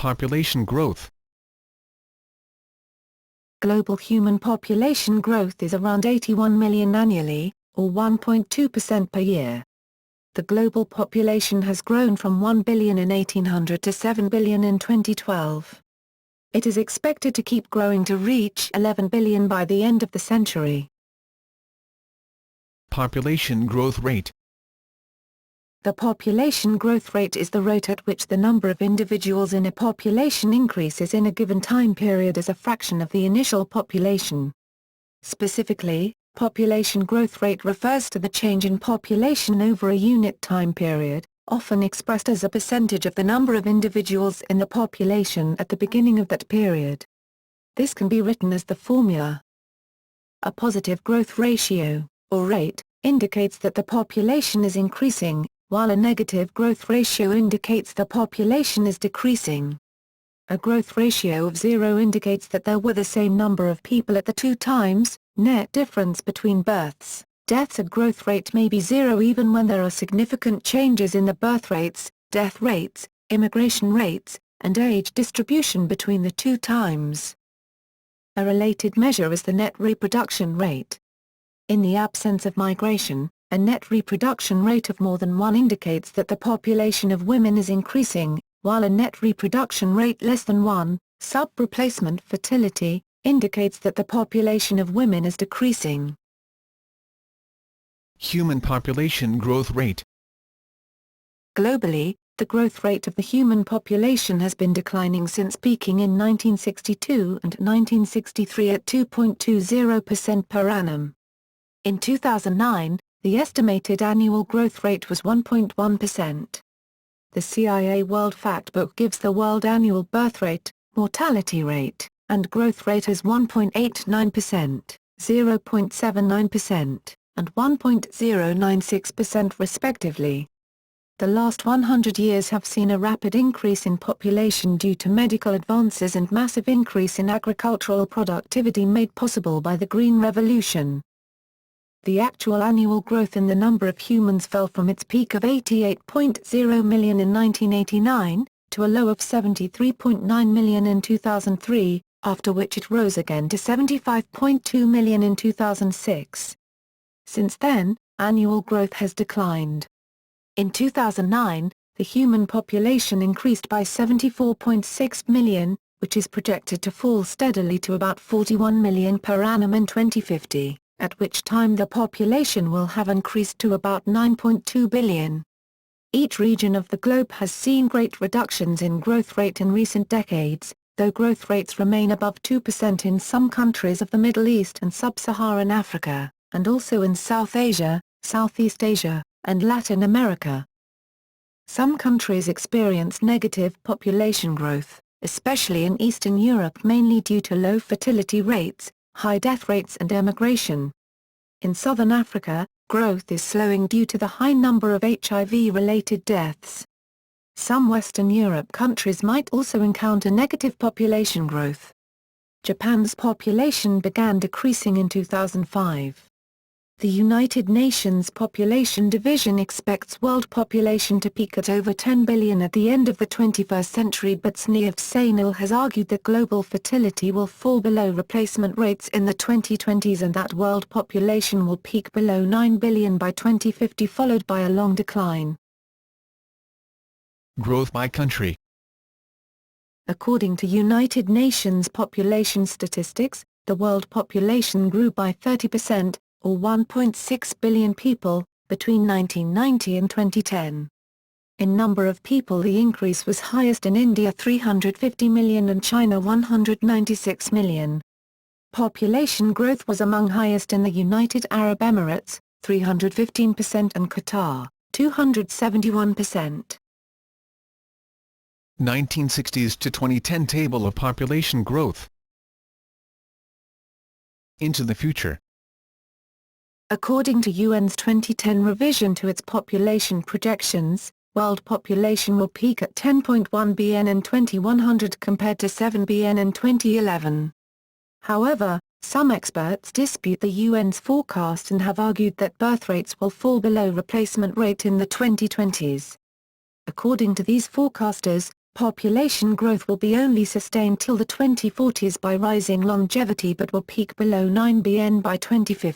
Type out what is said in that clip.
population growth. Global human population growth is around 81 million annually, or 1.2% per year. The global population has grown from 1 billion in 1800 to 7 billion in 2012. It is expected to keep growing to reach 11 billion by the end of the century. Population growth rate. The population growth rate is the rate at which the number of individuals in a population increases in a given time period as a fraction of the initial population. Specifically, population growth rate refers to the change in population over a unit time period, often expressed as a percentage of the number of individuals in the population at the beginning of that period. This can be written as the formula. A positive growth ratio, or rate, indicates that the population is increasing, while a negative growth ratio indicates the population is decreasing. A growth ratio of 0 indicates that there were the same number of people at the two times. Net difference between births, deaths and growth rate may be 0 even when there are significant changes in the birth rates, death rates, immigration rates, and age distribution between the two times. A related measure is the net reproduction rate. In the absence of migration, a net reproduction rate of more than 1 indicates that the population of women is increasing, while a net reproduction rate less than 1, sub-replacement fertility, indicates that the population of women is decreasing. Human population growth rate. Globally, the growth rate of the human population has been declining since peaking in 1962 and 1963 at 2.20% per annum. In 2009, the estimated annual growth rate was 1.1%. The CIA World Factbook gives the world annual birth rate, mortality rate, and growth rate as 1.89%, 0.79%, and 1.096% respectively. The last 100 years have seen a rapid increase in population due to medical advances and massive increase in agricultural productivity made possible by the Green Revolution. The actual annual growth in the number of humans fell from its peak of 88.0 million in 1989, to a low of 73.9 million in 2003, after which it rose again to 75.2 million in 2006. Since then, annual growth has declined. In 2009, the human population increased by 74.6 million, which is projected to fall steadily to about 41 million per annum in 2050, at which time the population will have increased to about 9.2 billion. Each region of the globe has seen great reductions in growth rate in recent decades, though growth rates remain above 2% in some countries of the Middle East and Sub-Saharan Africa, and also in South Asia, Southeast Asia, and Latin America. Some countries experience negative population growth, especially in Eastern Europe mainly due to low fertility rates, high death rates and emigration. In Southern Africa, growth is slowing due to the high number of HIV-related deaths. Some Western Europe countries might also encounter negative population growth. Japan's population began decreasing in 2005. The United Nations Population Division expects world population to peak at over 10 billion at the end of the 21st century, but Snehav Sainil has argued that global fertility will fall below replacement rates in the 2020s and that world population will peak below 9 billion by 2050, followed by a long decline. Growth by country. According to United Nations population statistics, the world population grew by 30%, or 1.6 billion people, between 1990 and 2010. In number of people the increase was highest in India 350 million and China 196 million. Population growth was among highest in the United Arab Emirates, 315% and Qatar, 271%. 1960s to 2010 Table of population growth. Into the future. According to UN's 2010 revision to its population projections, world population will peak at 10.1 bn in 2100 compared to 7 bn in 2011. However, some experts dispute the UN's forecast and have argued that birth rates will fall below replacement rate in the 2020s. According to these forecasters, Population growth will be only sustained till the 2040s by rising longevity but will peak below 9 bn by 2050.